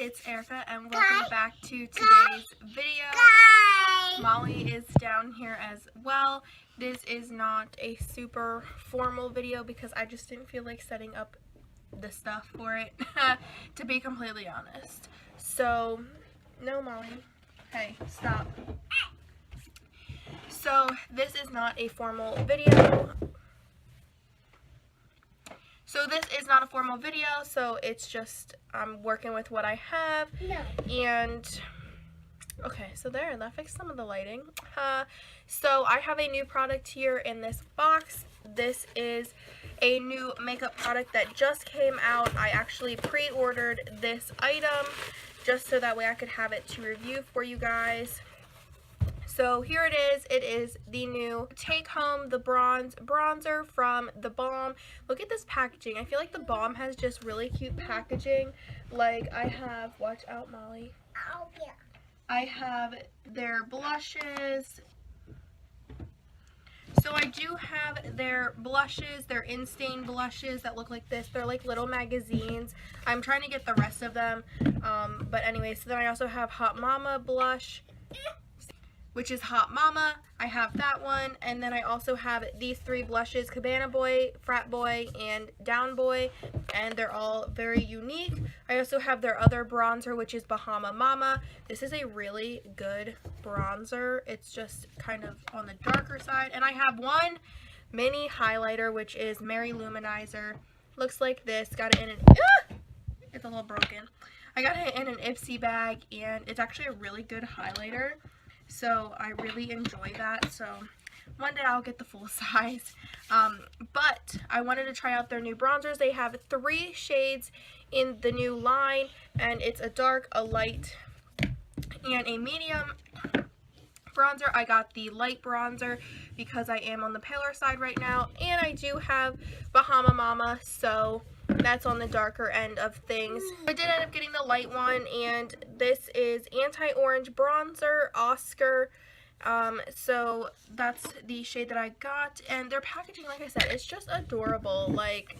it's Erica and welcome back to today's video. Molly is down here as well. This is not a super formal video because I just didn't feel like setting up the stuff for it, to be completely honest. So, no Molly. Hey, stop. So, this is not a formal video. So it's just I'm working with what I have. No. And okay, so there, that fixed some of the lighting. So I have a new product here in this box. This is a new makeup product that just came out. I actually pre-ordered this item just so that way I could have it to review for you guys. So here it is. It is the new Take Home the Bronze Bronzer from the Balm. Look at this packaging. I feel like the Balm has just really cute packaging. Like I have, watch out Molly. Oh, yeah. I have their blushes. So I do have their blushes, their in-stain blushes that look like this. They're like little magazines. I'm trying to get the rest of them. But anyway, so then I also have Hot Mama blush, which is Hot Mama. I have that one. And then I also have these three blushes, Cabana Boy, Frat Boy, and Down Boy. And they're all very unique. I also have their other bronzer, which is Bahama Mama. This is a really good bronzer. It's just kind of on the darker side. And I have one mini highlighter, which is Mary Luminizer. Looks like this. Got it in an... it's a little broken. I got it in an Ipsy bag, and it's actually a really good highlighter. So I really enjoy that. So one day I'll get the full size. But I wanted to try out their new bronzers. They have 3 shades in the new line, and it's a dark, a light, and a medium bronzer. I got the light bronzer because I am on the paler side right now, and I do have Bahama Mama, so that's on the darker end of things. I did end up getting the light one, and this is Anti-Orange Bronzer Oscar. So that's the shade that I got, and their packaging, like I said, it's just adorable. Like,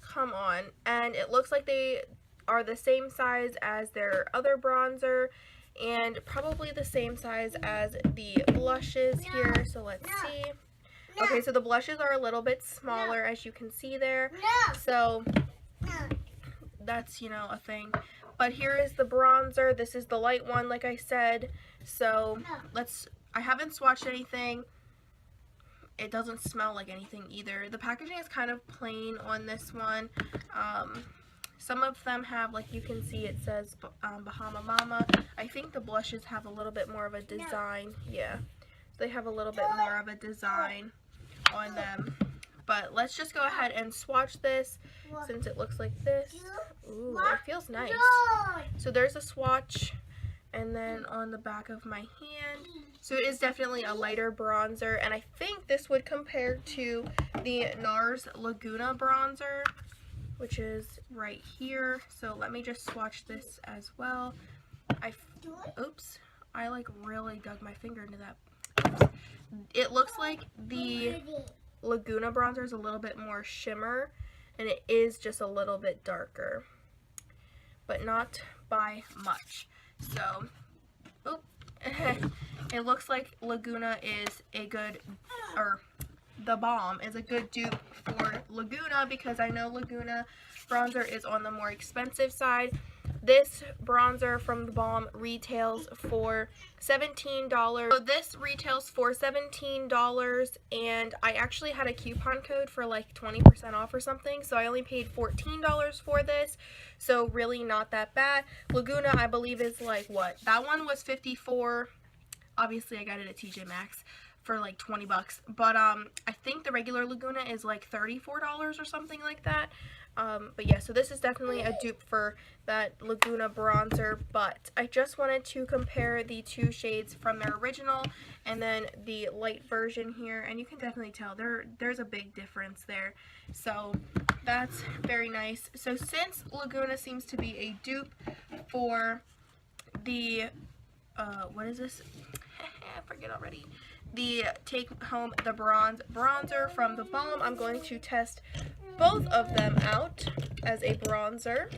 come on. And it looks like they are the same size as their other bronzer, and probably the same size as the blushes here. So let's see. Okay, so the blushes are a little bit smaller, as you can see there. So that's, you know, a thing. But here is the bronzer. This is the light one, like I said. So I haven't swatched anything. It doesn't smell like anything either. The packaging is kind of plain on this one. Some of them have, like you can see, it says Bahama Mama. I think the blushes have a little bit more of a design. Yeah, so they have a little bit more of a design on them. But let's just go ahead and swatch this since it looks like this. Ooh, it feels nice. So there's a swatch, and then on the back of my hand. So it is definitely a lighter bronzer, and I think this would compare to the NARS Laguna bronzer, which is right here. So let me just swatch this as well. Oops, I like really dug my finger into that. Oops. It looks like the Laguna bronzer is a little bit more shimmer, and it is just a little bit darker, but not by much. So, it looks like Laguna is a good, or the Balm is a good dupe for Laguna, because I know Laguna bronzer is on the more expensive side. This bronzer from the Balm retails for $17. So this retails for $17, and I actually had a coupon code for like 20% off or something, so I only paid $14 for this, so really not that bad. Laguna, I believe, is like, what? That one was $54. Obviously, I got it at TJ Maxx for like 20 bucks, but I think the regular Laguna is like $34 or something like that. But yeah, so this is definitely a dupe for that Laguna bronzer, but I just wanted to compare the 2 shades from their original and then the light version here, and you can definitely tell there's a big difference there. So that's very nice. So since Laguna seems to be a dupe for the what is this? I forget already. The Take Home the Bronze bronzer from the Balm, I'm going to test both of them out as a bronzer.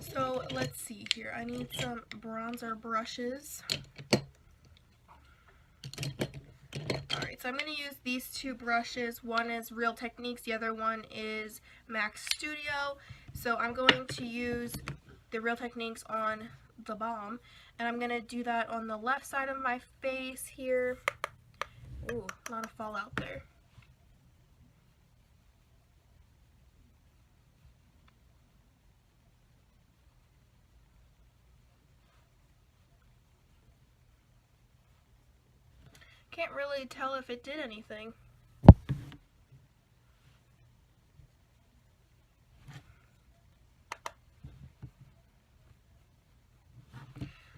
So let's see here. I need some bronzer brushes. Alright, so I'm going to use these two brushes. One is Real Techniques, the other one is MAC Studio. So I'm going to use the Real Techniques on the Balm, and I'm going to do that on the left side of my face here. Ooh, a lot of fallout there. Can't really tell if it did anything.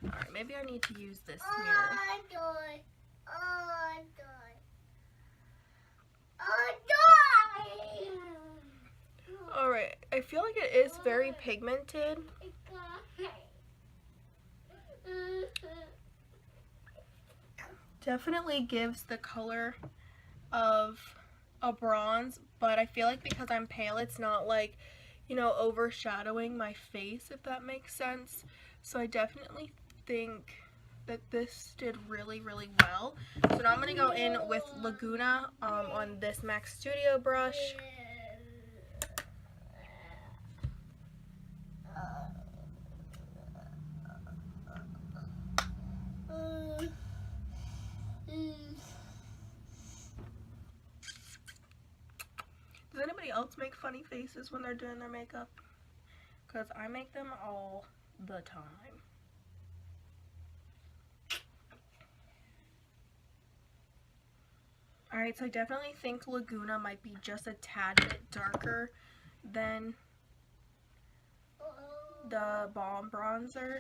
Alright, maybe I need to use this mirror. Alright, I feel like it is very pigmented. Definitely gives the color of a bronze, but I feel like because I'm pale, it's not like, you know, overshadowing my face, if that makes sense. So I definitely think that this did really, really well. So now I'm going to go in with Laguna on this MAC Studio brush. Does anybody else make funny faces when they're doing their makeup? Because I make them all the time. Alright, so I definitely think Laguna might be just a tad bit darker than the Balm bronzer,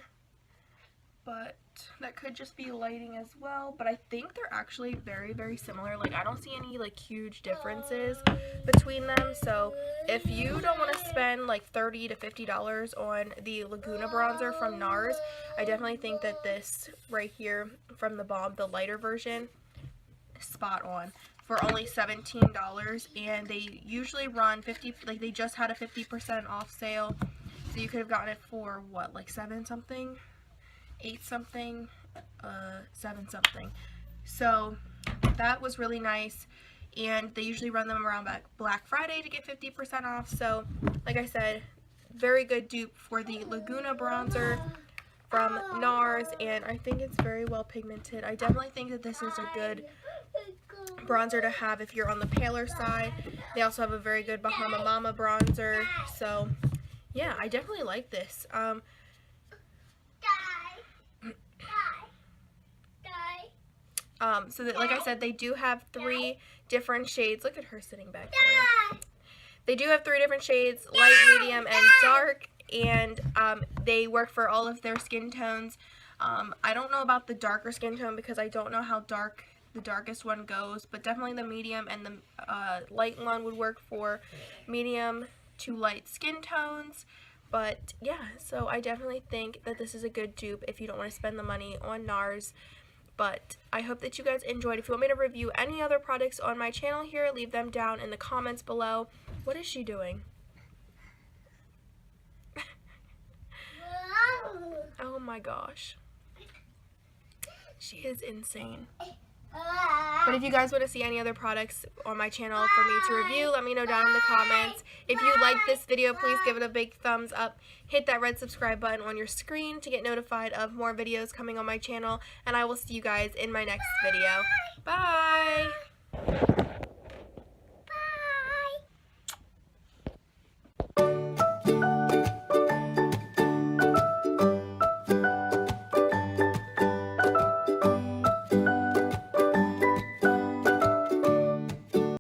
but that could just be lighting as well. But I think they're actually very, very similar. Like, I don't see any like huge differences between them. So if you don't want to spend like $30 to $50 on the Laguna bronzer from NARS, I definitely think that this right here from the Balm, the lighter version, is spot on for only $17. And they usually run 50, like they just had a 50% off sale. So you could have gotten it for what, like 7 something? 8 something, 7 something. So that was really nice, and they usually run them around Black Friday to get 50% off. So like I said, very good dupe for the Laguna bronzer from NARS, and I think it's very well pigmented. I definitely think that this is a good bronzer to have if you're on the paler side. They also have a very good Bahama Mama bronzer. So yeah, I definitely like this. So that, like I said, they do have 3 different shades. Look at her sitting back there. They do have 3 different shades, light, medium, and dark, and they work for all of their skin tones. I don't know about the darker skin tone because I don't know how dark the darkest one goes, but definitely the medium and the light one would work for medium to light skin tones. But yeah, so I definitely think that this is a good dupe if you don't want to spend the money on NARS. But I hope that you guys enjoyed. If you want me to review any other products on my channel here, leave them down in the comments below. What is she doing? Oh my gosh. She is insane. But if you guys want to see any other products on my channel for me to review, let me know down in the comments. If you like this video, please give it a big thumbs up. Hit that red subscribe button on your screen to get notified of more videos coming on my channel. And I will see you guys in my next video. Bye!